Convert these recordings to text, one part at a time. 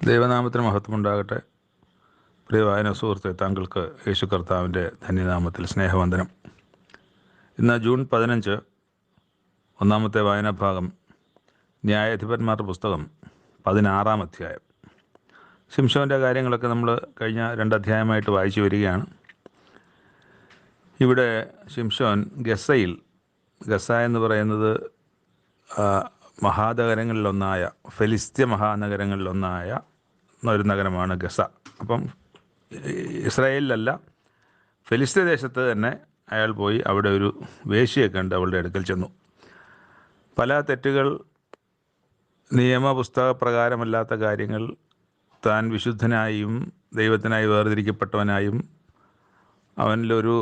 ദൈവനാമത്തിന് മഹത്വമുണ്ടാകട്ടെ. പ്രിയ വായന സുഹൃത്തെ, താങ്കൾക്ക് യേശു കർത്താവിൻ്റെ ധന്യനാമത്തിൽ സ്നേഹവന്ദനം. ഇന്ന് ജൂൺ 15, ഒന്നാമത്തെ വായനാഭാഗം ന്യായാധിപന്മാരുടെ പുസ്തകം 16-ാം അധ്യായം. ശിംശോൻ്റെ കാര്യങ്ങളൊക്കെ നമ്മൾ കഴിഞ്ഞ 2 അധ്യായമായിട്ട് വായിച്ചു വരികയാണ്. ഇവിടെ ശിംശോൻ ഗസ എന്ന് പറയുന്നത് മഹാനഗരങ്ങളിലൊന്നായ ഫെലിസ്ത്യ മഹാനഗരങ്ങളിലൊന്നായ ഒരു നഗരമാണ് ഗസ. അപ്പം ഇസ്രായേലിലല്ല, ഫെലിസ്ത്യ ദേശത്ത് തന്നെ അയാൾ പോയി അവിടെ ഒരു വേശ്യയെ കണ്ട് അവളുടെ അടുക്കൽ ചെന്നു. പല തെറ്റുകൾ, നിയമപുസ്തക പ്രകാരമല്ലാത്ത കാര്യങ്ങൾ, താൻ വിശുദ്ധനായും ദൈവത്തിനായി വേർതിരിക്കപ്പെട്ടവനായും അവനിലൊരു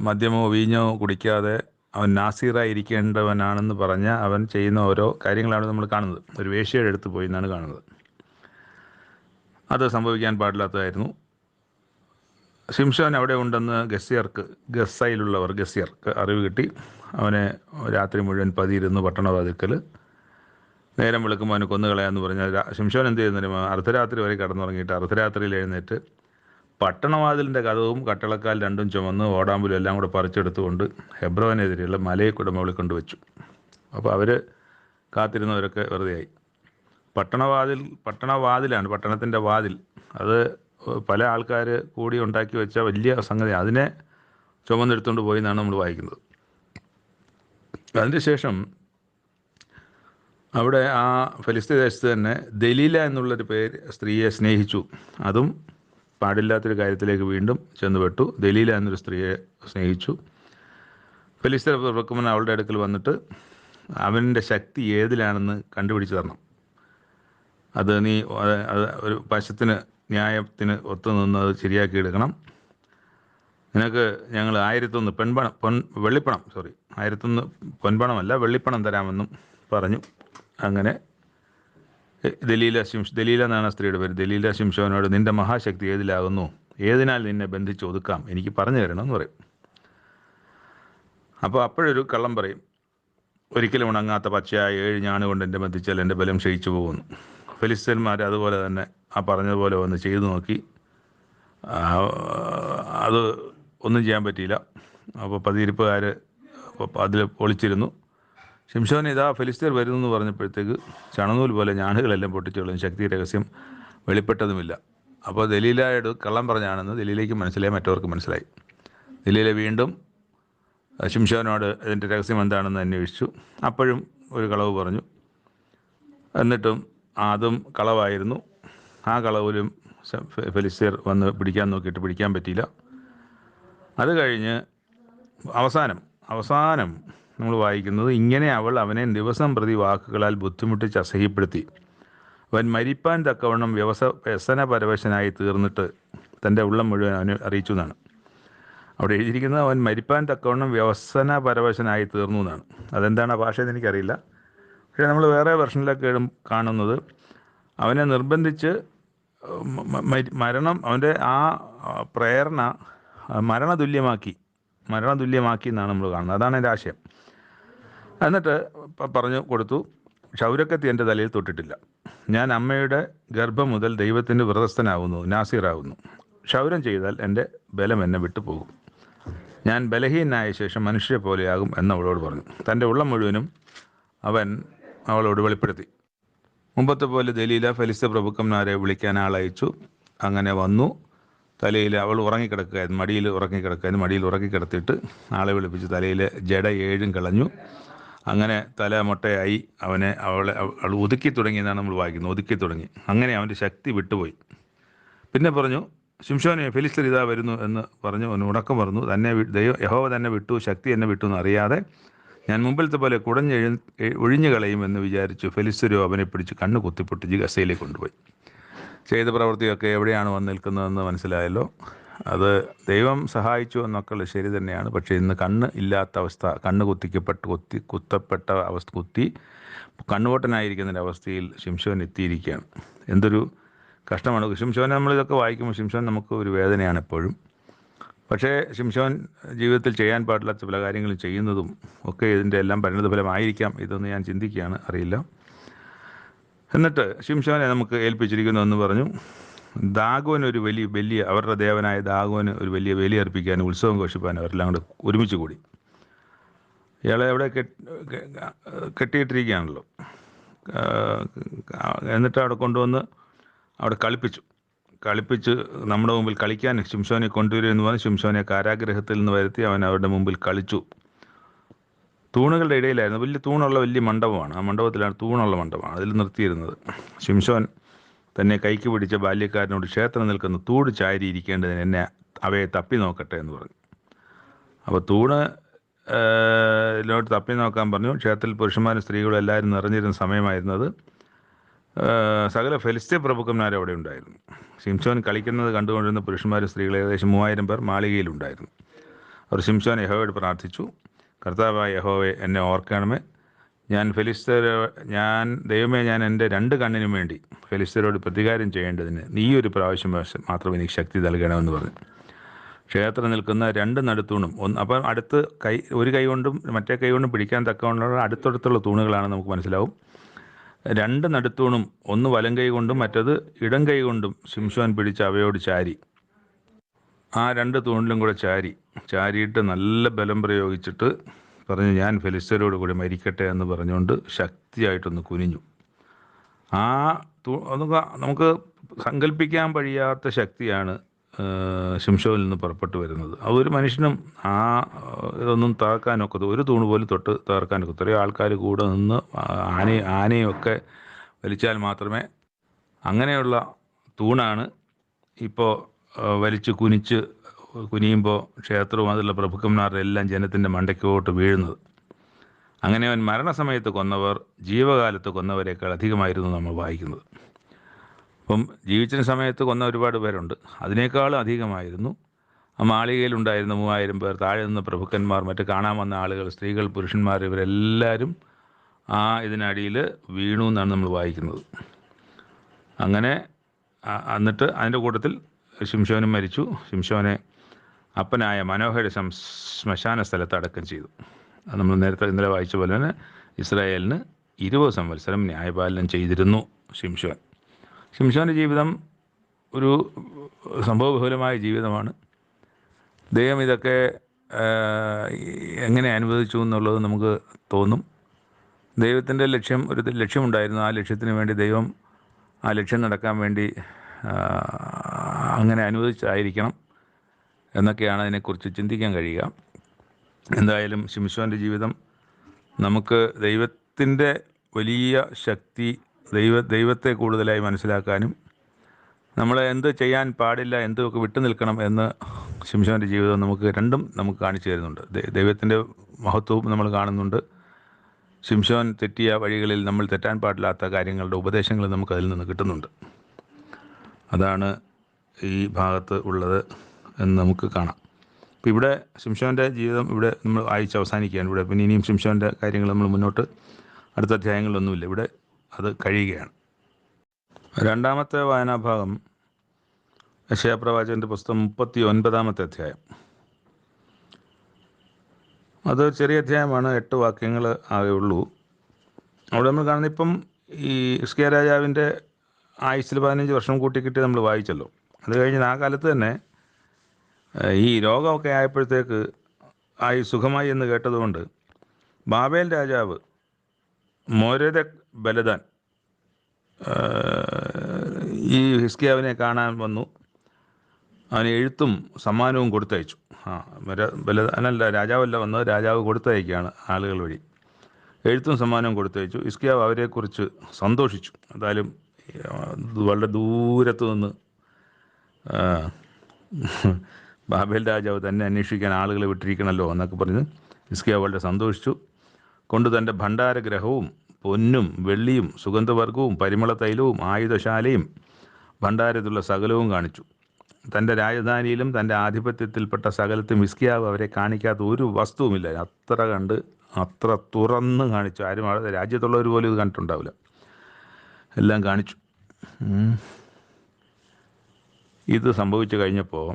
മദ്യമോ വീഞ്ഞോ കുടിക്കാതെ അവൻ നാസീറായിരിക്കേണ്ടവനാണെന്ന് പറഞ്ഞ് അവൻ ചെയ്യുന്ന ഓരോ കാര്യങ്ങളാണ് നമ്മൾ കാണുന്നത്. ഒരു വേശ്യയുടെ അടുത്ത് പോയി എന്നാണ് കാണുന്നത്. അത് സംഭവിക്കാൻ പാടില്ലാത്തതായിരുന്നു. ശിംശോൻ അവിടെ ഉണ്ടെന്ന് ഗസ്സയിലുള്ളവർക്ക് അറിവ് കിട്ടി. അവനെ രാത്രി മുഴുവൻ പതിയിരുന്ന് പട്ടണവാതിൽക്കൽ നേരം വെളുക്കുമ്പോൾ അവന് കൊന്നുകളയാന്ന് പറഞ്ഞാൽ ശിംശോൻ എന്ത് ചെയ്യുന്നതിന് അർദ്ധരാത്രി വരെ കടന്നുറങ്ങിയിട്ട് അർദ്ധരാത്രിയിൽ എഴുന്നേറ്റ് പട്ടണവാതിലിൻ്റെ കതവും കട്ടളക്കാൽ രണ്ടും ചുമന്ന് ഓടാമ്പലും എല്ലാം കൂടെ പറിച്ചെടുത്തുകൊണ്ട് ഹെബ്രോനെതിരെയുള്ള മലയെ കൂടെ മുകളിൽ കൊണ്ടുവച്ചു. അപ്പോൾ അവർ കാത്തിരുന്നവരൊക്കെ വെറുതെയായി. പട്ടണവാതിലാണ്, പട്ടണത്തിൻ്റെ വാതിൽ. അത് പല ആൾക്കാർ കൂടി ഉണ്ടാക്കി വെച്ച വലിയ സംഗതി. അതിനെ ചുമന്നെടുത്തുകൊണ്ട് പോയി എന്നാണ് നമ്മൾ വായിക്കുന്നത്. അതിന് ശേഷം അവിടെ ആ ഫെലിസ്ത്യ ദേശത്ത് തന്നെ ദലീല എന്നുള്ളൊരു സ്ത്രീയെ സ്നേഹിച്ചു. അതും പാടില്ലാത്തൊരു കാര്യത്തിലേക്ക് വീണ്ടും ചെന്നുപെട്ടു. ദലീല എന്നൊരു സ്ത്രീയെ സ്നേഹിച്ചു. ഫെലിസ്ത്യ പ്രഭുക്കന്മാർ അവളുടെ അടുക്കൽ വന്നിട്ട് അവൻ്റെ ശക്തി ഏതിലാണെന്ന് കണ്ടുപിടിച്ച് തരണം. അത് നീ ഒരു പശത്തിന് ന്യായത്തിന് ഒത്തുനിന്ന് അത് ശരിയാക്കി എടുക്കണം. നിനക്ക് ഞങ്ങൾ 1001 വെള്ളിപ്പണം 1001 പൊൻപണമല്ല വെള്ളിപ്പണം തരാമെന്നും പറഞ്ഞു. അങ്ങനെ ദലീല എന്നാണ് സ്ത്രീയുടെ പേര്. ദലീല ശിംശോനോട് നിൻ്റെ മഹാശക്തി ഏതിലാകുന്നു, ഏതിനാൽ നിന്നെ ബന്ധിച്ച് ഒതുക്കാം, എനിക്ക് പറഞ്ഞു തരണമെന്ന് പറയും. അപ്പോൾ അപ്പോഴൊരു കള്ളം പറയും, ഒരിക്കലും ഉണങ്ങാത്ത പച്ചയായ 7 ഞാണുകൊണ്ട് എൻ്റെ ബന്ധിച്ചാൽ എൻ്റെ ബലം ക്ഷയിച്ചു പോകുന്നു. ഫെലിസ്ത്യന്മാർ അതുപോലെ തന്നെ ആ പറഞ്ഞതുപോലെ വന്ന് ചെയ്തു നോക്കി. അത് ഒന്നും ചെയ്യാൻ പറ്റിയില്ല. അപ്പോൾ പതിയിരിപ്പുകാർ അതിൽ ഒളിച്ചിരുന്നു. ശിംശോൻ ഇതാ ഫെലിസ്ത്യർ വരുന്നു എന്ന് പറഞ്ഞപ്പോഴത്തേക്ക് ചണനൂൽ പോലെ ഞാണുകളെല്ലാം പൊട്ടിച്ചുകളും ശക്തി രഹസ്യം വെളിപ്പെട്ടതുമില്ല. അപ്പോൾ ദലീലയോട് കള്ളം പറഞ്ഞാണെന്ന് ദലീലയ്ക്ക് മനസ്സിലായി, മറ്റവർക്ക് മനസ്സിലായി. ദലീല വീണ്ടും ശിംശോനോട് ഇതിൻ്റെ രഹസ്യം എന്താണെന്ന് അന്വേഷിച്ചു. അപ്പോഴും ഒരു കളവ് പറഞ്ഞു. എന്നിട്ടും അതും കളവായിരുന്നു. ആ കളവിലും ഫെലിസ്ത്യർ വന്ന് പിടിക്കാൻ നോക്കിയിട്ട് പിടിക്കാൻ പറ്റിയില്ല. അത് കഴിഞ്ഞ് അവസാനം നമ്മൾ വായിക്കുന്നത് ഇങ്ങനെ അവൾ അവനെ ദിവസം പ്രതി വാക്കുകളാൽ ബുദ്ധിമുട്ടിച്ച് അസഹ്യപ്പെടുത്തി അവൻ മരിപ്പാൻ തക്കവണ്ണം വ്യസനപരവശനായി തീർന്നിട്ട് തൻ്റെ ഉള്ളം മുഴുവൻ അവന് അറിയിച്ചു എന്നാണ് അവിടെ എഴുതിയിരിക്കുന്നത്. അവൻ മരിപ്പാൻ തക്കവണ്ണം വ്യസനപരവശനായി തീർന്നു എന്നാണ്. അതെന്താണ് ആ ഭാഷയെന്ന് എനിക്കറിയില്ല. പക്ഷേ നമ്മൾ വേറെ വെർഷനിലൊക്കെ കാണുന്നത് അവനെ നിർബന്ധിച്ച് അവൻ്റെ ആ പ്രേരണ മരണതുല്യമാക്കി എന്നാണ് നമ്മൾ കാണുന്നത്. അതാണ് എൻ്റെ ആശയം. എന്നിട്ട് പറഞ്ഞു കൊടുത്തു, ക്ഷൗരക്കത്തി എൻ്റെ തലയിൽ തൊട്ടിട്ടില്ല. ഞാൻ അമ്മയുടെ ഗർഭം മുതൽ ദൈവത്തിൻ്റെ വ്രതസ്ഥനാകുന്നു, നാസീറാകുന്നു. ക്ഷൗരം ചെയ്താൽ എൻ്റെ ബലം എന്നെ വിട്ടുപോകും. ഞാൻ ബലഹീനായ ശേഷം മനുഷ്യരെ പോലെയാകും എന്നവളോട് പറഞ്ഞു. തൻ്റെ ഉള്ളം മുഴുവനും അവൻ അവളോട് വെളിപ്പെടുത്തി. മുമ്പത്തെ പോലെ ദലീല ഫെലിസ്ത്യ പ്രഭുക്കന്മാരെ വിളിക്കാൻ ആളയച്ചു. അങ്ങനെ വന്നു. തലയിൽ അവൾ ഉറങ്ങിക്കിടക്കുകയായിരുന്നു, മടിയിൽ ഉറങ്ങിക്കിടത്തിയിട്ട് ആളെ വിളിപ്പിച്ച് തലയിൽ ജട 7 കളഞ്ഞു. അങ്ങനെ തല മൊട്ടയായി അവൾ ഒതുക്കി തുടങ്ങി എന്നാണ് നമ്മൾ വായിക്കുന്നത്. ഒതുക്കി തുടങ്ങി. അങ്ങനെ അവൻ്റെ ശക്തി വിട്ടുപോയി. പിന്നെ പറഞ്ഞു, ശിംശോനെ ഫെലിസ്ത്യർ ഇതാ വരുന്നു എന്ന് പറഞ്ഞു. അവന് ഉണക്കം പറഞ്ഞു. യഹോവ തന്നെ വിട്ടു, ശക്തി എന്നെ വിട്ടു എന്നറിയാതെ ഞാൻ മുമ്പിലത്തെ പോലെ ഒഴിഞ്ഞു കളയുമെന്ന് വിചാരിച്ചു. ഫെലിസ്ത്യരോ അവനെ പിടിച്ച് കണ്ണ് കുത്തിപ്പൊട്ടിച്ച് ഗസയിലേക്ക് കൊണ്ടുപോയി. ചെയ്ത പ്രവൃത്തിയൊക്കെ എവിടെയാണ് വന്ന് നിൽക്കുന്നതെന്ന് മനസ്സിലായല്ലോ. അത് ദൈവം സഹായിച്ചു എന്നൊക്കെ ശരി തന്നെയാണ്. പക്ഷേ ഇന്ന് കണ്ണ് ഇല്ലാത്ത അവസ്ഥ, കണ്ണ് കുത്തപ്പെട്ട അവസ്ഥ, കണ്ണുപൊട്ടനായിരിക്കുന്നതിൻ്റെ അവസ്ഥയിൽ ശിംശോൻ എത്തിയിരിക്കുകയാണ്. എന്തൊരു കഷ്ടമാണ്. ശിംശോനെ നമ്മളിതൊക്കെ വായിക്കുമ്പോൾ ശിംശോൻ നമുക്ക് ഒരു വേദനയാണ് എപ്പോഴും. പക്ഷേ ശിംശോൻ ജീവിതത്തിൽ ചെയ്യാൻ പാടില്ലാത്ത പല കാര്യങ്ങളും ചെയ്യുന്നതും ഒക്കെ ഇതിൻ്റെ എല്ലാം പരിണതഫലമായിരിക്കാം ഇതെന്ന് ഞാൻ ചിന്തിക്കുകയാണ്, അറിയില്ല. എന്നിട്ട് ശിംശോനെ നമുക്ക് ഏൽപ്പിച്ചിരിക്കുന്നു എന്ന് പറഞ്ഞു. ദാഗോന് ഒരു വലിയ അവരുടെ ദേവനായ ദാഗോന് ഒരു വലിയ ബലി അർപ്പിക്കാനും ഉത്സവം ഘോഷിപ്പാനും അവരെല്ലാം കൂടെ ഒരുമിച്ച് കൂടി. ഇയാളെ അവിടെ കെട്ടിയിട്ടിരിക്കുകയാണല്ലോ. എന്നിട്ട് അവിടെ കൊണ്ടുവന്ന് അവിടെ കളിപ്പിച്ച് നമ്മുടെ മുമ്പിൽ കളിക്കാൻ ശിംശോനെ കൊണ്ടുവരുമെന്ന് പറഞ്ഞ് ശിംശോനെ കാരാഗ്രഹത്തിൽ നിന്ന് വരുത്തി അവൻ അവരുടെ മുമ്പിൽ കളിച്ചു. തൂണുകളുടെ ഇടയിലായിരുന്നു. വലിയ മണ്ഡപമാണ്. ആ മണ്ഡപത്തിലാണ് തൂണുള്ള മണ്ഡപമാണ്. അതിൽ നിർത്തിയിരുന്നത്. ശിംശോൻ തന്നെ കൈക്ക് പിടിച്ച ബാല്യക്കാരനോട് ക്ഷേത്രം നിൽക്കുന്ന തൂട് ചാരിയിരിക്കേണ്ടതിന് എന്നെ അവയെ തപ്പി നോക്കട്ടെ എന്ന് പറഞ്ഞു. അപ്പോൾ ലോട്ട് തപ്പി നോക്കാൻ പറഞ്ഞു. ക്ഷേത്രത്തിൽ പുരുഷന്മാരും സ്ത്രീകളും എല്ലാവരും നിറഞ്ഞിരുന്ന സമയമായിരുന്നത്. സകല ഫെലിസ്ത്യ പ്രഭുക്കന്മാർ അവിടെ ഉണ്ടായിരുന്നു. ശിംശോൻ കളിക്കുന്നത് കണ്ടുകൊണ്ടിരുന്ന പുരുഷന്മാരും സ്ത്രീകളും ഏകദേശം 3000 പേർ മാളികയിലുണ്ടായിരുന്നു. അവർ ശിംശോൻ യഹോവയോട് പ്രാർത്ഥിച്ചു. കർത്താവായ യഹോവേ, എന്നെ ഓർക്കണമേ. ദൈവമേ, ഞാൻ എൻ്റെ 2 കണ്ണിനും വേണ്ടി ഫെലിസ്ത്യരോട് പ്രതികാരം ചെയ്യേണ്ടതിന് നീ ഒരു പ്രാവശ്യം മാത്രം എനിക്ക് ശക്തി നൽകണമെന്ന് പറഞ്ഞു. ക്ഷേത്രം നിൽക്കുന്ന 2 നടുത്തൂണും അപ്പം ഒരു കൈ കൊണ്ടും മറ്റേ കൈ കൊണ്ടും പിടിക്കാൻ തക്കവണ്ണമുള്ള അടുത്തടുത്തുള്ള തൂണുകളാണ് നമുക്ക് മനസ്സിലാവും. 2 നടുത്തൂണും ഒന്ന് വലം കൈ കൊണ്ടും മറ്റത് ഇടം കൈ കൊണ്ടും ശിംശോൻ പിടിച്ച് അവയോട് ചാരി. ആ 2 തൂണിലും കൂടെ ചാരിയിട്ട് നല്ല ബലം പ്രയോഗിച്ചിട്ട് പറഞ്ഞു, ഞാൻ ഫെലിസ്ത്യരോട് കൂടി മരിക്കട്ടെ എന്ന് പറഞ്ഞുകൊണ്ട് ശക്തിയായിട്ടൊന്ന് കുനിഞ്ഞു. നമുക്ക് സങ്കല്പിക്കാൻ കഴിയാത്ത ശക്തിയാണ് ശിംശോനിൽ നിന്ന് പുറപ്പെട്ടു വരുന്നത്. ഒരു മനുഷ്യനും ഇതൊന്നും തകർക്കാനൊക്കത്, ഒരു തൂണ് പോലും തൊട്ട് തകർക്കാനൊക്കെ ഇത്രയും ആൾക്കാർ കൂടെ നിന്ന് ആനയൊക്കെ വലിച്ചാൽ മാത്രമേ. അങ്ങനെയുള്ള തൂണാണ് ഇപ്പോൾ വലിച്ച് കുനിയുമ്പോൾ ക്ഷേത്രവും അതിലുള്ള പ്രഭുക്കന്മാരുടെ എല്ലാം ജനത്തിൻ്റെ മണ്ടയ്ക്കോട്ട് വീഴുന്നത്. അങ്ങനെ അവൻ മരണസമയത്ത് കൊന്നവർ ജീവകാലത്ത് കൊന്നവരേക്കാൾ അധികമായിരുന്നു നമ്മൾ വായിക്കുന്നത്. അപ്പം ജീവിച്ചിരുന്ന സമയത്ത് കൊന്ന ഒരുപാട് പേരുണ്ട്, അതിനേക്കാളും അധികമായിരുന്നു. ആ മാളികയിലുണ്ടായിരുന്ന 3000 പേർ, താഴെ നിന്ന് പ്രഭുക്കന്മാർ, മറ്റ് കാണാൻ വന്ന ആളുകൾ, സ്ത്രീകൾ, പുരുഷന്മാർ, ഇവരെല്ലാവരും ഇതിനടിയിൽ വീണു എന്നാണ് നമ്മൾ വായിക്കുന്നത്. അങ്ങനെ എന്നിട്ട് അതിൻ്റെ കൂട്ടത്തിൽ ശിംശോനും മരിച്ചു. ശിംശോനെ അപ്പനായ മനോഹയുടെ ശ്മശാന സ്ഥലത്ത് അടക്കം ചെയ്തു. അത് നമ്മൾ ഇന്നലെ വായിച്ച പോലെ തന്നെ ഇസ്രായേലിന് 20 സംവത്സരം ന്യായപാലനം ചെയ്തിരുന്നു ശിംശോൻ്റെ ജീവിതം ഒരു സംഭവബഹുലമായ ജീവിതമാണ്. ദൈവം ഇതൊക്കെ എങ്ങനെ അനുവദിച്ചു എന്നുള്ളത് നമുക്ക് തോന്നും. ദൈവത്തിൻ്റെ ഒരു ലക്ഷ്യമുണ്ടായിരുന്നു. ആ ലക്ഷ്യത്തിന് വേണ്ടി ദൈവം ആ ലക്ഷ്യം നടക്കാൻ വേണ്ടി അങ്ങനെ അനുവദിച്ചായിരിക്കണം എന്നൊക്കെയാണ് അതിനെക്കുറിച്ച് ചിന്തിക്കാൻ കഴിയുക. എന്തായാലും ശിംശോൻ്റെ ജീവിതം നമുക്ക് ദൈവത്തിൻ്റെ വലിയ ശക്തി, ദൈവത്തെ കൂടുതലായി മനസ്സിലാക്കാനും നമ്മൾ എന്ത് ചെയ്യാൻ പാടില്ല, എന്തൊക്കെ വിട്ടു നിൽക്കണം എന്ന് ശിംശോൻ്റെ ജീവിതം നമുക്ക് കാണിച്ചു തരുന്നുണ്ട്. ദൈവത്തിൻ്റെ മഹത്വവും നമ്മൾ കാണുന്നുണ്ട്. ശിംശോൻ തെറ്റിയ വഴികളിൽ നമ്മൾ തെറ്റാൻ പാടില്ലാത്ത കാര്യങ്ങളുടെ ഉപദേശങ്ങൾ നമുക്കതിൽ നിന്ന് കിട്ടുന്നുണ്ട്. അതാണ് ഈ ഭാഗത്ത് ഉള്ളത് എന്ന് നമുക്ക് കാണാം. അപ്പോൾ ഇവിടെ ശിംശോൻ്റെ ജീവിതം ഇവിടെ നമ്മൾ വായിച്ച് അവസാനിക്കുകയാണ്. ഇവിടെ പിന്നെ ഇനിയും ശിംശോൻ്റെ കാര്യങ്ങൾ നമ്മൾ മുന്നോട്ട് അടുത്ത അധ്യായങ്ങളിലൊന്നുമില്ല, ഇവിടെ അത് കഴിയുകയാണ്. രണ്ടാമത്തെ വായനാഭാഗം യെശയ്യാപ്രവാചകൻ്റെ പുസ്തകം 39-ാമത്തെ അധ്യായം. അത് ചെറിയ അധ്യായമാണ്, 8 വാക്യങ്ങൾ ആകെ ഉള്ളൂ. അവിടെ നമ്മൾ കാണുന്ന ഇപ്പം ഈ ഹിസ്കിയാ രാജാവിൻ്റെ ആയുസ്സിൽ 15 വർഷം കൂട്ടിക്കിട്ടി നമ്മൾ വായിച്ചല്ലോ. അത് കഴിഞ്ഞ് ആ കാലത്ത് തന്നെ ഈ രോഗമൊക്കെ ആയപ്പോഴത്തേക്ക് സുഖമായി എന്ന് കേട്ടതുകൊണ്ട് ബാബേൽ രാജാവ് മോരെദെക് ബലദാൻ ഈ ഹിസ്കിയാവിനെ കാണാൻ വന്നു. അവന് എഴുത്തും സമ്മാനവും കൊടുത്തയച്ചു. ബലദാനല്ല, രാജാവല്ല വന്നത്, രാജാവ് കൊടുത്തയക്കുകയാണ് ആളുകൾ വഴി. എഴുത്തും സമ്മാനവും കൊടുത്തയച്ചു. ഹിസ്കിയാവ് അവരെക്കുറിച്ച് സന്തോഷിച്ചു. എന്തായാലും വളരെ ദൂരത്ത് നിന്ന് ബാബേൽ രാജാവ് തന്നെ അന്വേഷിക്കാൻ ആളുകളെ വിട്ടിരിക്കണമല്ലോ എന്നൊക്കെ പറഞ്ഞ് ഹിസ്കിയാവ് വളരെ സന്തോഷിച്ചു. കൊണ്ട് തൻ്റെ ഭണ്ഡാരഗ്രഹവും പൊന്നും വെള്ളിയും സുഗന്ധവർഗവും പരിമള തൈലവും ആയുധശാലയും ഭണ്ഡാരത്തിലുള്ള സകലവും കാണിച്ചു. തൻ്റെ രാജധാനിയിലും തൻ്റെ ആധിപത്യത്തിൽപ്പെട്ട സകലത്തും ഹിസ്കിയാവ് അവരെ കാണിക്കാത്ത ഒരു വസ്തുവുമില്ല. അത്ര തുറന്ന് കാണിച്ചു. ആരും രാജ്യത്തുള്ളവർ പോലും ഇത് കണ്ടിട്ടുണ്ടാവില്ല. എല്ലാം കാണിച്ചു. ഇത് സംഭവിച്ചു കഴിഞ്ഞപ്പോൾ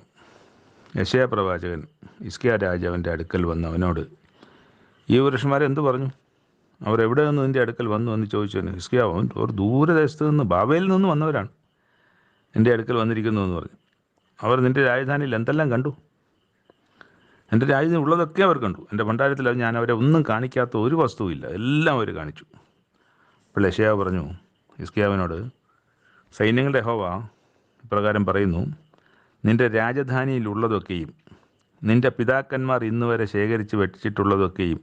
യെശയ്യാ പ്രവാചകൻ ഹിസ്കിയാ രാജാവിൻ്റെ അടുക്കൽ വന്ന് അവനോട് ഈ പുരുഷന്മാരെ എന്തു പറഞ്ഞു? അവർ എവിടെ നിന്ന് നിൻ്റെ അടുക്കൽ വന്നു എന്ന് ചോദിച്ചു. ഹിസ്കിയാവ്, ഒരു ദൂരദേശത്ത് നിന്ന് ബാബേലിൽ നിന്ന് വന്നവരാണ് എൻ്റെ അടുക്കൽ വന്നിരിക്കുന്നു എന്ന് പറഞ്ഞു. അവർ നിൻ്റെ രാജധാനിയിൽ എന്തെല്ലാം കണ്ടു? എൻ്റെ രാജ്യത്തിന് ഉള്ളതൊക്കെ അവർ കണ്ടു. എൻ്റെ ഭണ്ഡാരത്തിൽ ഞാൻ അവരെ ഒന്നും കാണിക്കാത്ത ഒരു വസ്തുവില്ല, എല്ലാം അവർ കാണിച്ചു. അപ്പോൾ യെശയ്യാവ് പറഞ്ഞു ഹിസ്കിയാവിനോട്, സൈന്യങ്ങളുടെ യഹോവ ഇപ്രകാരം പറയുന്നു, നിൻ്റെ രാജധാനിയിലുള്ളതൊക്കെയും നിൻ്റെ പിതാക്കന്മാർ ഇന്നുവരെ ശേഖരിച്ച് വെച്ചിട്ടുള്ളതൊക്കെയും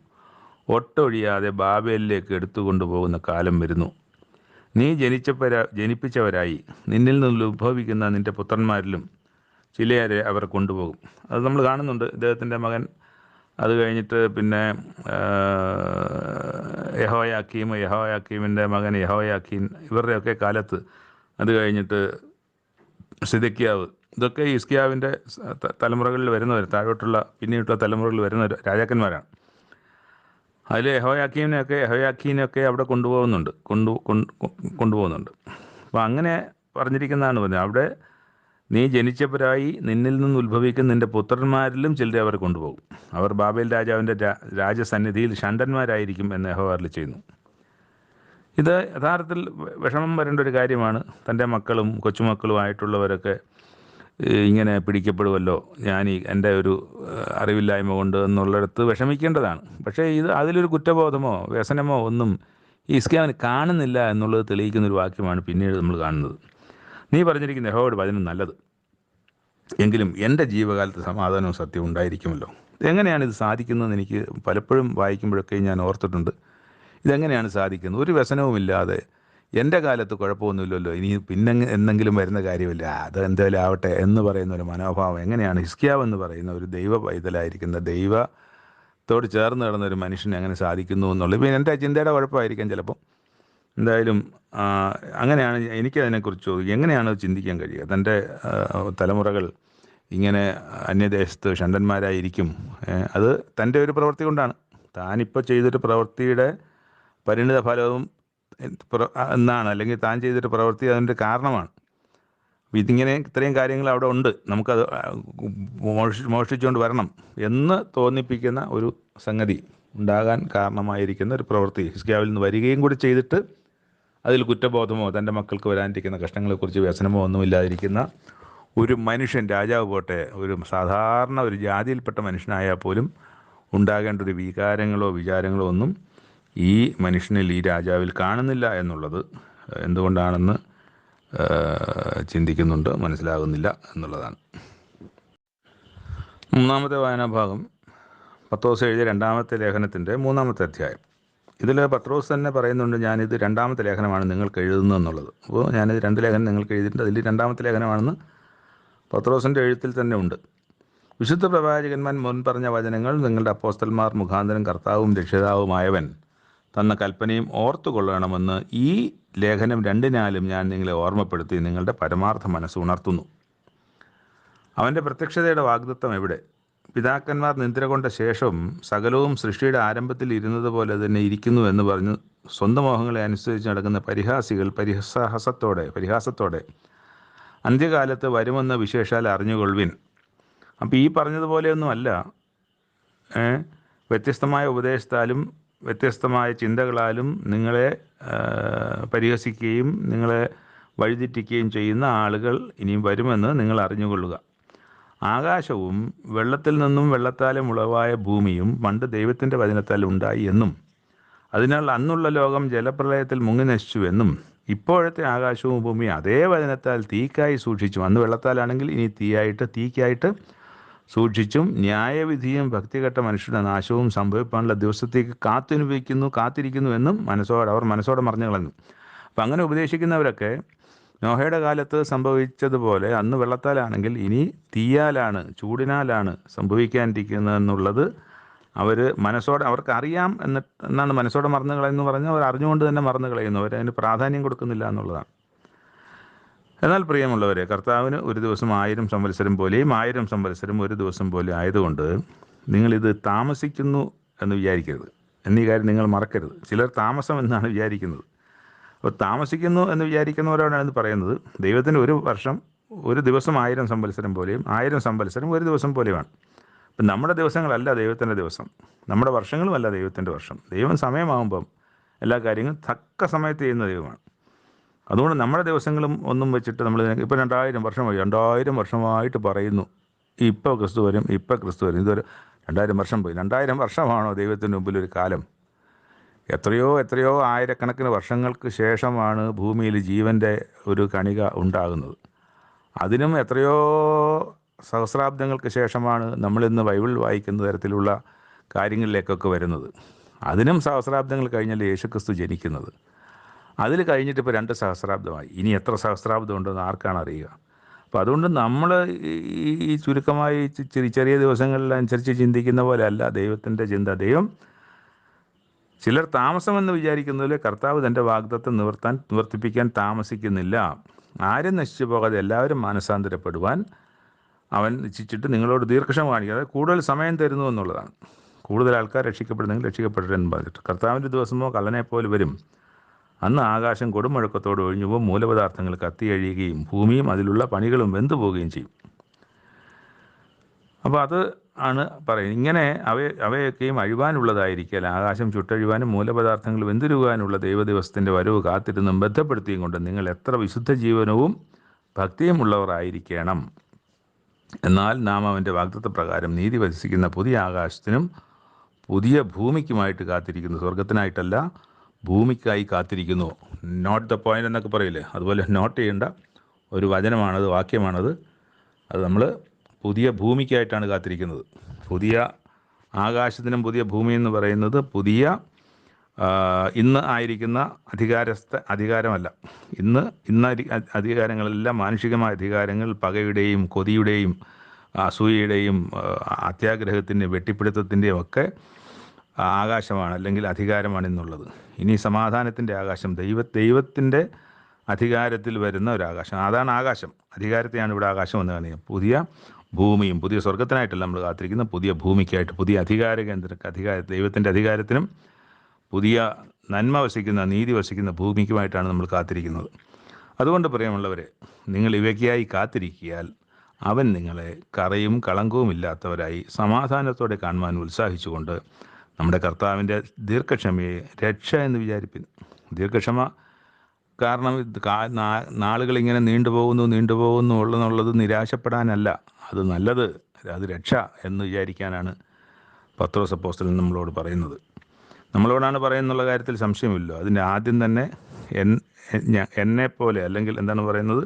ഒട്ടൊഴിയാതെ ബാബേലിലേക്ക് എടുത്തുകൊണ്ടു പോകുന്ന കാലം വരുന്നു. നീ ജനിപ്പിച്ചവരായി നിന്നിൽ നിന്ന് ഉത്ഭവിക്കുന്ന നിൻ്റെ പുത്രന്മാരിലും ചിലരെ അവർ കൊണ്ടുപോകും. അത് നമ്മൾ കാണുന്നുണ്ട്. ഇദ്ദേഹത്തിൻ്റെ മകൻ, അത് കഴിഞ്ഞിട്ട് പിന്നെ യഹോയാക്കീമിൻ്റെ മകൻ യഹോയാക്കീൻ, ഇവരുടെയൊക്കെ കാലത്ത്, അത് കഴിഞ്ഞിട്ട് സിദെക്കിയാവ്, ഇതൊക്കെ ഹിസ്കിയാവിൻ്റെ തലമുറകളിൽ വരുന്നവർ, താഴോട്ടുള്ള പിന്നീട്ടുള്ള തലമുറകളിൽ വരുന്ന രാജാക്കന്മാരാണ്. അതിൽ യഹോയാക്കീനെയൊക്കെ അവിടെ കൊണ്ടുപോകുന്നുണ്ട്. അപ്പോൾ അങ്ങനെ പറഞ്ഞിരിക്കുന്നതാണ് പറഞ്ഞത്. അവിടെ നീ ജനിച്ചവരായി നിന്നിൽ നിന്ന് ഉത്ഭവിക്കുന്ന നിൻ്റെ പുത്രന്മാരിലും ചിലരെ അവർ കൊണ്ടുപോകും. അവർ ബാബേൽ രാജാവിൻ്റെ രാജസന്നിധിയിൽ ഷണ്ഡന്മാരായിരിക്കും എന്ന് യഹോവ അരുളിച്ചെയ്യുന്നു. ഇത് യഥാർത്ഥത്തിൽ വിഷമം വരേണ്ട ഒരു കാര്യമാണ്. തൻ്റെ മക്കളും കൊച്ചുമക്കളുമായിട്ടുള്ളവരൊക്കെ ഇങ്ങനെ പിടിക്കപ്പെടുമല്ലോ, എൻ്റെ ഒരു അറിവില്ലായ്മ കൊണ്ട് എന്നുള്ളിടത്ത് വിഷമിക്കേണ്ടതാണ്. പക്ഷേ അതിലൊരു കുറ്റബോധമോ വ്യസനമോ ഒന്നും ഈ ഹിസ്കിയാവിന് കാണുന്നില്ല എന്നുള്ളത് തെളിയിക്കുന്നൊരു വാക്യമാണ് പിന്നീട് നമ്മൾ കാണുന്നത്. നീ പറഞ്ഞിരിക്കുന്ന യഹോവയുടെ വചനം നല്ലത്, എങ്കിലും എൻ്റെ ജീവകാലത്ത് സമാധാനവും സത്യവും ഉണ്ടായിരിക്കുമല്ലോ. എങ്ങനെയാണ് ഇത് സാധിക്കുന്നതെന്ന് എനിക്ക് പലപ്പോഴും വായിക്കുമ്പോഴൊക്കെ ഞാൻ ഓർത്തിട്ടുണ്ട്. ഇതെങ്ങനെയാണ് സാധിക്കുന്നത്? ഒരു വ്യസനവുമില്ലാതെ എൻ്റെ കാലത്ത് കുഴപ്പമൊന്നുമില്ലല്ലോ, ഇനി പിന്നെ എന്തെങ്കിലും വരുന്ന കാര്യമില്ല, അത് എന്തായാലും ആവട്ടെ എന്ന് പറയുന്ന ഒരു മനോഭാവം എങ്ങനെയാണ് ഹിസ്കിയാവ് എന്ന് പറയുന്ന ഒരു ദൈവ പൈതലായിരിക്കുന്ന, ദൈവത്തോട് ചേർന്ന് കിടന്ന ഒരു മനുഷ്യന് എങ്ങനെ സാധിക്കുന്നു എന്നുള്ളത് ഇപ്പം എൻ്റെ ചിന്തയുടെ കുഴപ്പമായിരിക്കാം ചിലപ്പം. എന്തായാലും അങ്ങനെയാണ് എനിക്കതിനെക്കുറിച്ച് ചോദിക്കുക, എങ്ങനെയാണ് ചിന്തിക്കാൻ കഴിയുക? തൻ്റെ തലമുറകൾ ഇങ്ങനെ അന്യദേശത്ത് ഷണ്ഡന്മാരായിരിക്കും. അത് തൻ്റെ ഒരു പ്രവൃത്തി കൊണ്ടാണ്. താനിപ്പോൾ ചെയ്തൊരു പ്രവൃത്തിയുടെ പരിണിത ഫലവും എന്നാണ്, അല്ലെങ്കിൽ താൻ ചെയ്തൊരു പ്രവൃത്തി അതിൻ്റെ കാരണമാണ്. ഇതിങ്ങനെ ഇത്രയും കാര്യങ്ങൾ അവിടെ ഉണ്ട്, നമുക്കത് മോഷ്ടിച്ചുകൊണ്ട് വരണം എന്ന് തോന്നിപ്പിക്കുന്ന ഒരു സംഗതി ഉണ്ടാകാൻ കാരണമായിരിക്കുന്ന ഒരു പ്രവൃത്തി ഹിസ്കിയാവിൽ നിന്ന് വരികയും കൂടി ചെയ്തിട്ട് അതിൽ കുറ്റബോധമോ തൻ്റെ മക്കൾക്ക് വരാനിരിക്കുന്ന കഷ്ടങ്ങളെക്കുറിച്ച് വ്യസനമോ ഒന്നുമില്ലാതിരിക്കുന്ന ഒരു മനുഷ്യൻ, രാജാവ് പോട്ടെ, ഒരു സാധാരണ ഒരു ജാതിയിൽപ്പെട്ട മനുഷ്യനായാൽ പോലും ഉണ്ടാകേണ്ട ഒരു വികാരങ്ങളോ വിചാരങ്ങളോ ഒന്നും ഈ മനുഷ്യനിൽ, ഈ രാജാവിൽ കാണുന്നില്ല എന്നുള്ളത് എന്തുകൊണ്ടാണെന്ന് ചിന്തിക്കുന്നുണ്ട്, മനസ്സിലാകുന്നില്ല എന്നുള്ളതാണ്. മൂന്നാമത്തെ വായനാഭാഗം പത്രോസ് എഴുതിയ രണ്ടാമത്തെ ലേഖനത്തിൻ്റെ 3-ാമത്തെ അധ്യായം. ഇതിൽ പത്രോസ് തന്നെ പറയുന്നുണ്ട്, ഞാനിത് രണ്ടാമത്തെ ലേഖനമാണ് നിങ്ങൾക്ക് എഴുതുന്നതെന്നുള്ളത്. അപ്പോൾ ഞാനിത് 2 ലേഖനം നിങ്ങൾക്ക് എഴുതിയിട്ടുണ്ട്, അതിൽ രണ്ടാമത്തെ ലേഖനമാണെന്ന് പത്രോസിൻ്റെ എഴുത്തിൽ തന്നെ ഉണ്ട്. വിശുദ്ധ പ്രവാചകന്മാർ മുൻപറഞ്ഞ വചനങ്ങൾ നിങ്ങളുടെ അപ്പോസ്തലന്മാർ മുഖാന്തരം കർത്താവും രക്ഷിതാവുമായവൻ തന്ന കൽപ്പനയും ഓർത്തുകൊള്ളണമെന്ന് ഈ ലേഖനം 2-നാലും ഞാൻ നിങ്ങളെ ഓർമ്മപ്പെടുത്തി നിങ്ങളുടെ പരമാർത്ഥ മനസ്സ് ഉണർത്തുന്നു. അവൻ്റെ പ്രത്യക്ഷതയുടെ വാഗ്ദത്തം എവിടെ? പിതാക്കന്മാർ നിദ്ര കൊണ്ട ശേഷവും സകലവും സൃഷ്ടിയുടെ ആരംഭത്തിൽ ഇരുന്നത് പോലെ തന്നെ ഇരിക്കുന്നു എന്ന് പറഞ്ഞ് സ്വന്തം മോഹങ്ങളെ അനുസരിച്ച് നടക്കുന്ന പരിഹാസികൾ പരിഹാസത്തോടെ അന്ത്യകാലത്ത് വരുമെന്ന വിശേഷാൽ അറിഞ്ഞുകൊള്ളുവിൻ. അപ്പോൾ ഈ പറഞ്ഞതുപോലെയൊന്നും അല്ല, വ്യത്യസ്തമായ ഉപദേശത്താലും വ്യത്യസ്തമായ ചിന്തകളാലും നിങ്ങളെ പരിഹസിക്കുകയും നിങ്ങളെ വഴിതെറ്റിക്കുകയും ചെയ്യുന്ന ആളുകൾ ഇനിയും വരുമെന്ന് നിങ്ങൾ അറിഞ്ഞുകൊള്ളുക. ആകാശവും വെള്ളത്തിൽ നിന്നും വെള്ളത്താലും ഉളവായ ഭൂമിയും പണ്ട് ദൈവത്തിൻ്റെ വചനത്താൽ ഉണ്ടായി എന്നും അതിനാൽ അന്നുള്ള ലോകം ജലപ്രളയത്തിൽ മുങ്ങി നശിച്ചു എന്നും ഇപ്പോഴത്തെ ആകാശവും ഭൂമിയും അതേ വചനത്താൽ തീക്കായി സൂക്ഷിച്ചു, അന്ന് വെള്ളത്താലാണെങ്കിൽ ഇനി തീക്കായിട്ട് സൂക്ഷിച്ചും ന്യായവിധിയും ഭക്തികെട്ട മനുഷ്യരുടെ നാശവും സംഭവിക്കാനുള്ള ദിവസത്തേക്ക് കാത്തിരിക്കുന്നു എന്നും അവർ മനസ്സോടെ മറിഞ്ഞു കളഞ്ഞു. അപ്പം അങ്ങനെ ഉപദേശിക്കുന്നവരൊക്കെ നോഹയുടെ കാലത്ത് സംഭവിച്ചതുപോലെ അന്ന് വെള്ളത്താലാണെങ്കിൽ ഇനി തീയാലാണ്, ചൂടിനാലാണ് സംഭവിക്കാനിരിക്കുന്നതെന്നുള്ളത് അവർക്കറിയാം എന്നാണ് മനസ്സോടെ മറന്നു കളയെന്ന് പറഞ്ഞാൽ അവർ അറിഞ്ഞുകൊണ്ട് തന്നെ മറന്നു കളയുന്നു. അവരതിന് പ്രാധാന്യം കൊടുക്കുന്നില്ല എന്നുള്ളതാണ്. എന്നാൽ പ്രിയമുള്ളവരെ, കർത്താവിന് ഒരു ദിവസം 1000 സംവത്സരം പോലെയും 1000 സംവത്സരം ഒരു ദിവസം പോലെ ആയതുകൊണ്ട് നിങ്ങളിത് താമസിക്കുന്നു എന്ന് വിചാരിക്കരുത്. എന്നീ കാര്യം നിങ്ങൾ മറക്കരുത്. ചിലർ താമസം എന്നാണ് വിചാരിക്കുന്നത്. അപ്പോൾ താമസിക്കുന്നു എന്ന് വിചാരിക്കുന്നവരോടാണ് ഇത് പറയുന്നത്. ദൈവത്തിന് ഒരു വർഷം ഒരു ദിവസം 1000 സംവത്സരം പോലെയും 1000 സംവത്സരം ഒരു ദിവസം പോലെയുമാണ്. അപ്പം നമ്മുടെ ദിവസങ്ങളല്ല ദൈവത്തിൻ്റെ ദിവസം, നമ്മുടെ വർഷങ്ങളുമല്ല ദൈവത്തിൻ്റെ വർഷം. ദൈവം സമയമാകുമ്പം എല്ലാ കാര്യങ്ങളും തക്ക സമയത്ത് ചെയ്യുന്ന ദൈവമാണ്. അതുകൊണ്ട് നമ്മുടെ ദിവസങ്ങളും ഒന്നും വെച്ചിട്ട് നമ്മൾ ഇപ്പോൾ 2000 വർഷമായി 2000 വർഷമായിട്ട് പറയുന്നു ഇപ്പോൾ ക്രിസ്തു വരും, ഇപ്പോൾ ക്രിസ്തു വരും. ഇതൊരു 2000 വർഷം പോയി. 2000 വർഷമാണോ ദൈവത്തിന് മുമ്പിൽ ഒരു കാലം? എത്രയോ എത്രയോ ആയിരക്കണക്കിന് വർഷങ്ങൾക്ക് ശേഷമാണ് ഭൂമിയിൽ ജീവൻ്റെ ഒരു കണിക ഉണ്ടാകുന്നത്. അതിനും എത്രയോ സഹസ്രാബ്ദങ്ങൾക്ക് ശേഷമാണ് നമ്മളിന്ന് ബൈബിൾ വായിക്കുന്ന തരത്തിലുള്ള കാര്യങ്ങളിലേക്കൊക്കെ വരുന്നത്. അതിനും സഹസ്രാബ്ദങ്ങൾ കഴിഞ്ഞല്ലേ യേശുക്രിസ്തു ജനിക്കുന്നത്. അതിൽ കഴിഞ്ഞിട്ട് ഇപ്പോൾ 2 സഹസ്രാബ്ദമായി. ഇനി എത്ര സഹസ്രാബ്ദം ഉണ്ടെന്ന് ആർക്കാണ് അറിയുക? അപ്പോൾ അതുകൊണ്ട് നമ്മൾ ഈ ചുരുക്കമായി ചെറിയ ദിവസങ്ങളിലനുസരിച്ച് ചിന്തിക്കുന്ന പോലെ അല്ല ദൈവത്തിൻ്റെ ചിന്ത. ദൈവം ചിലർ താമസമെന്ന് വിചാരിക്കുന്നതിൽ കർത്താവ് തൻ്റെ വാഗ്ദത്തം നിവർത്തിപ്പിക്കാൻ താമസിക്കുന്നില്ല. ആരും നശിച്ചു പോകാതെ എല്ലാവരും മാനസാന്തരപ്പെടുവാൻ അവൻ ഇച്ഛിച്ചിട്ട് നിങ്ങളോട് ദീർഘക്ഷമ കാണിക്കാതെ കൂടുതൽ സമയം തരുന്നു എന്നുള്ളതാണ്. കൂടുതൽ ആൾക്കാർ രക്ഷിക്കപ്പെടുന്നെങ്കിൽ രക്ഷിക്കപ്പെടട്ടെ എന്ന് പറഞ്ഞിട്ട് കർത്താവിൻ്റെ ദിവസമോ കള്ളനെപ്പോലെ വരും. അന്ന് ആകാശം കൊടുമുഴക്കത്തോട് ഒഴിഞ്ഞു പോകും, മൂലപദാർത്ഥങ്ങൾ കത്തിയഴിയുകയും ഭൂമിയും അതിലുള്ള പണികളും വെന്തുപോവുകയും ചെയ്യും. അപ്പോൾ അത് ആണ് പറയുന്നത്. ഇങ്ങനെ അവയൊക്കെയും അഴിവാനുള്ളതായിരിക്കൽ ആകാശം ചുട്ടഴിവാനും മൂലപദാർത്ഥങ്ങൾ വെന്തുരുവാനുള്ള ദൈവദിവസത്തിൻ്റെ വരവ് കാത്തിരുന്നും ബന്ധപ്പെടുത്തിയും കൊണ്ട് നിങ്ങൾ എത്ര വിശുദ്ധ ജീവനവും ഭക്തിയും ഉള്ളവരായിരിക്കണം. എന്നാൽ നാം അവൻ്റെ വാഗ്ദത്ത പ്രകാരം നീതി വസിക്കുന്ന പുതിയ ആകാശത്തിനും പുതിയ ഭൂമിക്കുമായിട്ട് കാത്തിരിക്കുന്നു. സ്വർഗത്തിനായിട്ടല്ല, ഭൂമിക്കായി കാത്തിരിക്കുന്നു. നോട്ട് ദ പോയിൻ്റ് എന്നൊക്കെ പറയില്ലേ, അതുപോലെ നോട്ട് ചെയ്യേണ്ട ഒരു വചനമാണത്, വാക്യമാണത്. അത് നമ്മൾ പുതിയ ഭൂമിക്കായിട്ടാണ് കാത്തിരിക്കുന്നത്. പുതിയ ആകാശത്തിനും പുതിയ ഭൂമി എന്ന് പറയുന്നത് പുതിയ ഇന്ന് ആയിരിക്കുന്ന അധികാരമല്ല. ഇന്ന് അധികാരങ്ങളെല്ലാം മാനുഷികമായ അധികാരങ്ങൾ, പകയുടെയും കൊതിയുടെയും അസൂയയുടെയും അത്യാഗ്രഹത്തിൻ്റെയും വെട്ടിപ്പിടുത്തത്തിൻ്റെയും ഒക്കെ ആകാശമാണ്, അല്ലെങ്കിൽ അധികാരമാണ് ഇന്നുള്ളത്. ഇനി സമാധാനത്തിൻ്റെ ആകാശം, ദൈവത്തിൻ്റെ അധികാരത്തിൽ വരുന്ന ഒരാകാശം, അതാണ് ആകാശം. അധികാരത്തെയാണ് ഇവിടെ ആകാശം എന്ന് പറയുന്നത്. പുതിയ ഭൂമിയും പുതിയ സ്വർഗത്തിനായിട്ടല്ല നമ്മൾ കാത്തിരിക്കുന്ന, പുതിയ ഭൂമിക്കായിട്ട്, പുതിയ ദൈവത്തിൻ്റെ അധികാരത്തിനും പുതിയ നന്മ വസിക്കുന്ന, നീതി വസിക്കുന്ന ഭൂമിക്കുമായിട്ടാണ് നമ്മൾ കാത്തിരിക്കുന്നത്. അതുകൊണ്ട് പ്രിയമുള്ളവരെ, നിങ്ങൾ ഇവയ്ക്കായി കാത്തിരിക്കിയാൽ അവൻ നിങ്ങളെ കറയും കളങ്കവും ഇല്ലാത്തവരായി സമാധാനത്തോടെ കാണുവാൻ ഉത്സാഹിച്ചുകൊണ്ട് നമ്മുടെ കർത്താവിൻ്റെ ദീർഘക്ഷമയെ രക്ഷ എന്ന് വിചാരിപ്പിൻ. ദീർഘക്ഷമ കാരണം നാളുകളിങ്ങനെ നീണ്ടുപോകുന്നു എന്നുള്ളത് നിരാശപ്പെടാനല്ല, അത് നല്ലത്, അത് രക്ഷ എന്ന് വിചാരിക്കാനാണ് പത്രോസ് അപ്പോസ്തലൻ നമ്മളോട് പറയുന്നത്. നമ്മളോടാണ് പറയുന്നുള്ള കാര്യത്തിൽ സംശയമില്ല. അതിൻ്റെ ആദ്യം തന്നെ എന്നെപ്പോലെ, അല്ലെങ്കിൽ എന്താണ് പറയുന്നത്,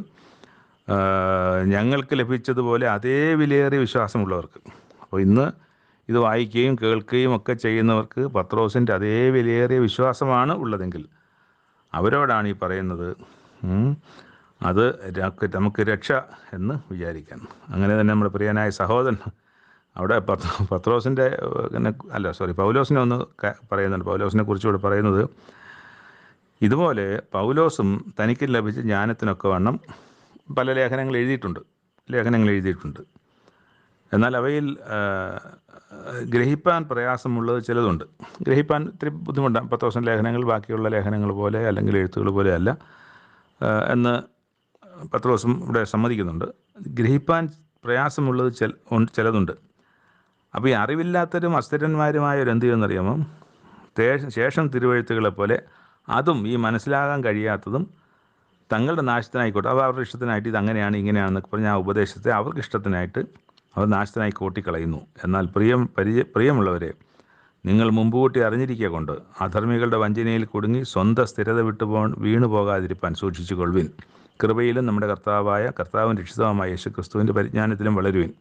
ഞങ്ങൾക്ക് ലഭിച്ചതുപോലെ അതേ വിലയേറിയ വിശ്വാസമുള്ളവർക്ക്. അപ്പോൾ ഇന്ന് ഇത് വായിക്കുകയും കേൾക്കുകയും ഒക്കെ ചെയ്യുന്നവർക്ക് പത്രോസിൻ്റെ അതേ വിലയേറിയ വിശ്വാസമാണ് ഉള്ളതെങ്കിൽ അവരോടാണ് ഈ പറയുന്നത്. അത് നമുക്ക് രക്ഷ എന്ന് വിചാരിക്കാൻ. അങ്ങനെ തന്നെ നമ്മുടെ പ്രിയനായ സഹോദരൻ അവിടെ പൗലോസിനെ ഒന്ന് പറയുന്നുണ്ട്. പൗലോസിനെ കുറിച്ച് ഇവിടെ പറയുന്നത്, ഇതുപോലെ പൗലോസും തനിക്ക് ലഭിച്ച ജ്ഞാനത്തിനൊക്കെ വണ്ണം പല ലേഖനങ്ങൾ എഴുതിയിട്ടുണ്ട്. എന്നാൽ അവയിൽ ഗ്രഹിപ്പാൻ പ്രയാസമുള്ളത് ചിലതുണ്ട്. ഗ്രഹിപ്പാൻ ഇത്തിരി ബുദ്ധിമുട്ടാണ്. പത്രോസിൻ്റെ ലേഖനങ്ങൾ ബാക്കിയുള്ള ലേഖനങ്ങൾ പോലെ അല്ലെങ്കിൽ എഴുത്തുകൾ പോലെ അല്ല എന്ന് പത്രോസും ഇവിടെ സമ്മതിക്കുന്നുണ്ട്. ഗ്രഹിപ്പാൻ പ്രയാസമുള്ളത് ചിലതുണ്ട്. അപ്പോൾ ഈ അറിവില്ലാത്തവരും അസ്ഥിരന്മാരുമായവർ എന്ത് ചെയ്യുമെന്നറിയാമോ? ശേഷം തിരുവെഴുത്തുകളെപ്പോലെ അതും ഈ മനസ്സിലാകാൻ കഴിയാത്തതും തങ്ങളുടെ നാശത്തിനായിക്കോട്ടെ, അവരുടെ ഇഷ്ടത്തിനായിട്ട് ഇതങ്ങനെയാണ് ഇങ്ങനെയാണെന്നൊക്കെ പറഞ്ഞ് ആ ഉപദേശത്തെ അവർക്ക് ഇഷ്ടത്തിനായിട്ട് അവർ നാശത്തിനായി കൂട്ടിക്കളയുന്നു. എന്നാൽ പ്രിയമുള്ളവരെ, നിങ്ങൾ മുമ്പുകൂട്ടി അറിഞ്ഞിരിക്കുക കൊണ്ട് അധർമ്മികളുടെ വഞ്ചനയിൽ കുടുങ്ങി സ്വന്തം സ്ഥിരത വീണു പോകാതിരിപ്പാൻ സൂക്ഷിച്ചു കൊള്ളുവിൻ. കൃപയിലും നമ്മുടെ കർത്താവും രക്ഷിതാവുമായ യേശുക്രിസ്തുവിൻ്റെ പരിജ്ഞാനത്തിലും വളരുവിൻ.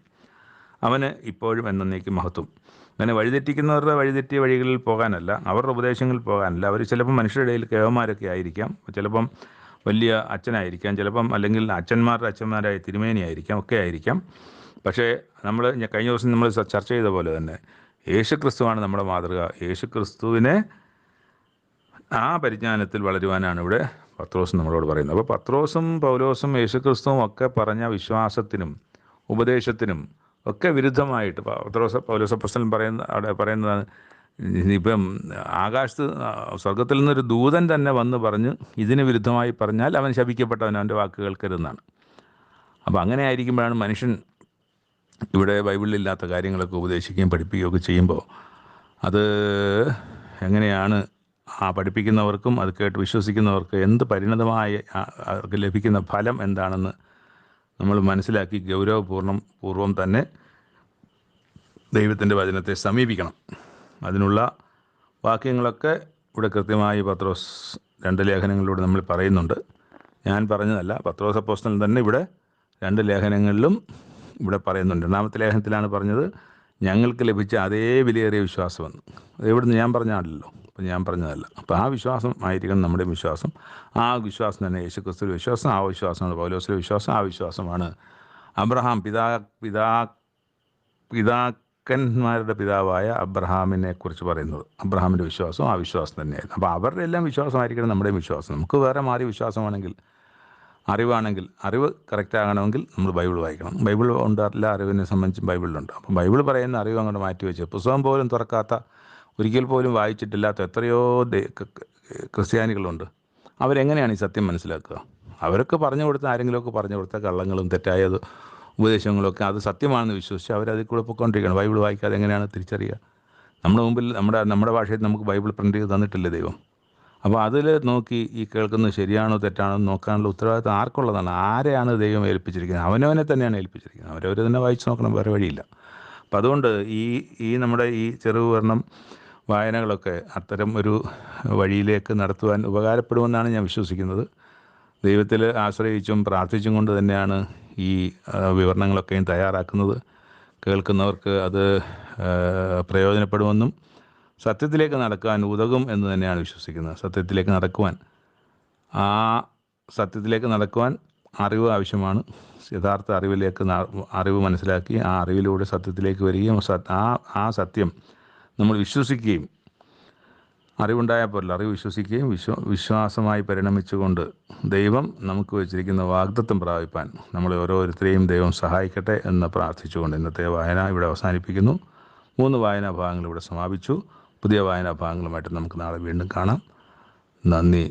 അവന് ഇപ്പോഴും എന്നേക്കും മഹത്വം. അങ്ങനെ വഴിതെറ്റിക്കുന്നവരുടെ വഴിതെറ്റിയ വഴികളിൽ പോകാനല്ല, അവരുടെ ഉപദേശങ്ങളിൽ പോകാനല്ല. അവർ ചിലപ്പം മനുഷ്യരുടെ ഇടയിൽ കേവന്മാരൊക്കെ ആയിരിക്കാം, ചിലപ്പം വലിയ അച്ഛനായിരിക്കാം, ചിലപ്പം അല്ലെങ്കിൽ അച്ഛന്മാരുടെ അച്ഛന്മാരായ തിരുമേനിയായിരിക്കാം, ഒക്കെ ആയിരിക്കാം. പക്ഷേ നമ്മൾ കഴിഞ്ഞ ദിവസം നമ്മൾ ചർച്ച ചെയ്ത പോലെ തന്നെ യേശുക്രിസ്തുവാണ് നമ്മുടെ മാതൃക. യേശുക്രിസ്തുവിനെ ആ പരിജ്ഞാനത്തിൽ വളരുവാനാണ് ഇവിടെ പത്രോസ് നമ്മളോട് പറയുന്നത്. അപ്പോൾ പത്രോസും പൗലോസും യേശുക്രിസ്തുവും ഒക്കെ പറഞ്ഞ വിശ്വാസത്തിനും ഉപദേശത്തിനും ഒക്കെ വിരുദ്ധമായിട്ട് പൗലോസ് അപ്പോസ്തലൻ പറയുന്നതാണ്, ഇപ്പം ആകാശത്ത് സ്വർഗത്തിൽ നിന്നൊരു ദൂതൻ തന്നെ വന്ന് പറഞ്ഞ് ഇതിന് വിരുദ്ധമായി പറഞ്ഞാൽ അവൻ ശപിക്കപ്പെട്ടവൻ, അവൻ്റെ വാക്ക് കേൾക്കരുതെന്നാണ്. അപ്പോൾ അങ്ങനെ ആയിരിക്കുമ്പോഴാണ് മനുഷ്യൻ ഇവിടെ ബൈബിളിലില്ലാത്ത കാര്യങ്ങളൊക്കെ ഉപദേശിക്കുകയും പഠിപ്പിക്കുകയൊക്കെ ചെയ്യുമ്പോൾ അത് എങ്ങനെയാണ് പഠിപ്പിക്കുന്നവർക്കും അത് കേട്ട് വിശ്വസിക്കുന്നവർക്ക് എന്ത് പരിണതമായി അവർക്ക് ലഭിക്കുന്ന ഫലം എന്താണെന്ന് നമ്മൾ മനസ്സിലാക്കി പൂർവ്വം തന്നെ ദൈവത്തിൻ്റെ വചനത്തെ സമീപിക്കണം. അതിനുള്ള വാക്യങ്ങളൊക്കെ ഇവിടെ കൃത്യമായി പത്രോസ് 2 ലേഖനങ്ങളിലൂടെ നമ്മൾ പറയുന്നുണ്ട്. ഞാൻ പറഞ്ഞതല്ല, പത്രോസ് അപ്പോസ്തലൻ തന്നെ ഇവിടെ 2 ലേഖനങ്ങളിലും ഇവിടെ പറയുന്നുണ്ട്. 2-ാമത്തെ ലേഖനത്തിലാണ് പറഞ്ഞത് ഞങ്ങൾക്ക് ലഭിച്ച അതേ വിലയേറിയ വിശ്വാസമെന്ന്. അത് എവിടുന്ന് ഞാൻ പറഞ്ഞാണല്ലോ, അപ്പം ഞാൻ പറഞ്ഞതല്ല. അപ്പോൾ ആ വിശ്വാസം ആയിരിക്കണം നമ്മുടെ വിശ്വാസം. ആ വിശ്വാസം തന്നെ യേശുക്രിസ്തുവിൻ്റെ വിശ്വാസം, ആ വിശ്വാസമാണ് പൗലോസിലെ വിശ്വാസം, ആ വിശ്വാസമാണ് അബ്രഹാം പിതാക്കന്മാരുടെ പിതാവായ അബ്രഹാമിനെ കുറിച്ച് പറയുന്നത്. അബ്രഹാമിൻ്റെ വിശ്വാസം ആ വിശ്വാസം തന്നെയായിരുന്നു. അപ്പോൾ അവരുടെ എല്ലാം വിശ്വാസമായിരിക്കണം നമ്മുടെ വിശ്വാസം. നമുക്ക് വേറെ മാറി വിശ്വാസമാണെങ്കിൽ, അറിവ് കറക്റ്റ് ആകണമെങ്കിൽ നമ്മൾ ബൈബിൾ വായിക്കണം. ബൈബിൾ ഉണ്ട്, എല്ലാ അറിവിനെ സംബന്ധിച്ച് ബൈബിളിലുണ്ട്. അപ്പം ബൈബിൾ പറയുന്ന അറിവ് അങ്ങോട്ട് മാറ്റി വെച്ച് പുസ്തകം പോലും തുറക്കാത്ത, ഒരിക്കൽ പോലും വായിച്ചിട്ടില്ലാത്ത എത്രയോ ക്രിസ്ത്യാനികളുണ്ട്. അവരെങ്ങനെയാണ് ഈ സത്യം മനസ്സിലാക്കുക? അവർക്ക് പറഞ്ഞു കൊടുത്ത, ആരെങ്കിലുമൊക്കെ പറഞ്ഞു കൊടുത്ത കള്ളങ്ങളും തെറ്റായ ഉപദേശങ്ങളൊക്കെ അത് സത്യമാണെന്ന് വിശ്വസിച്ച് അവരതിൽ കൂടെ പൊയ്ക്കൊണ്ടിരിക്കുകയാണ്. ബൈബിൾ വായിക്കാതെ എങ്ങനെയാണ് തിരിച്ചറിയുക? നമ്മുടെ മുമ്പിൽ നമ്മുടെ ഭാഷയിൽ നമുക്ക് ബൈബിൾ പ്രിൻ്റ് ചെയ്ത് തന്നിട്ടില്ലേ ദൈവം? അപ്പോൾ അതിൽ നോക്കി ഈ കേൾക്കുന്നത് ശരിയാണോ തെറ്റാണോ എന്ന് നോക്കാനുള്ള ഉത്തരവാദിത്വം ആർക്കുള്ളതാണ്? ആരെയാണ് ദൈവം ഏൽപ്പിച്ചിരിക്കുന്നത്? അവനവനെ തന്നെയാണ് ഏൽപ്പിച്ചിരിക്കുന്നത്. അവരവർ തന്നെ വായിച്ച് നോക്കണം, വേറെ വഴിയില്ല. അപ്പം അതുകൊണ്ട് ഈ നമ്മുടെ ഈ ചെറുവർണ്ണം വായനകളൊക്കെ അത്തരം ഒരു വഴിയിലേക്ക് നടത്തുവാൻ ഉപകാരപ്പെടുമെന്നാണ് ഞാൻ വിശ്വസിക്കുന്നത്. ദൈവത്തിൽ ആശ്രയിച്ചും പ്രാർത്ഥിച്ചും കൊണ്ട് തന്നെയാണ് ഈ വിവരണങ്ങളൊക്കെയും തയ്യാറാക്കുന്നത്. കേൾക്കുന്നവർക്ക് അത് പ്രയോജനപ്പെടുമെന്നും സത്യത്തിലേക്ക് നടക്കാൻ ഉതകും എന്ന് തന്നെയാണ് വിശ്വസിക്കുന്നത്. സത്യത്തിലേക്ക് നടക്കുവാൻ അറിവ് ആവശ്യമാണ്. യഥാർത്ഥ അറിവ് മനസ്സിലാക്കി ആ അറിവിലൂടെ സത്യത്തിലേക്ക് വരികയും ആ സത്യം നമ്മൾ വിശ്വസിക്കുകയും, അറിവുണ്ടായപ്പോൾ അറിവ് വിശ്വസിക്കുകയും വിശ്വാസമായി പരിണമിച്ചുകൊണ്ട് ദൈവം നമുക്ക് വെച്ചിരിക്കുന്ന വാഗ്ദത്തം പ്രാപിപ്പാൻ നമ്മളെ ഓരോരുത്തരെയും ദൈവം സഹായിക്കട്ടെ എന്ന് പ്രാർത്ഥിച്ചുകൊണ്ട് ഇന്നത്തെ വായന ഇവിടെ അവസാനിപ്പിക്കുന്നു. 3 വായനാ ഭാഗങ്ങൾ ഇവിടെ സമാപിച്ചു. പുതിയ വായനാ ഭാഗങ്ങളുമായിട്ട് നമുക്ക് നാളെ വീണ്ടും കാണാം. നന്ദി.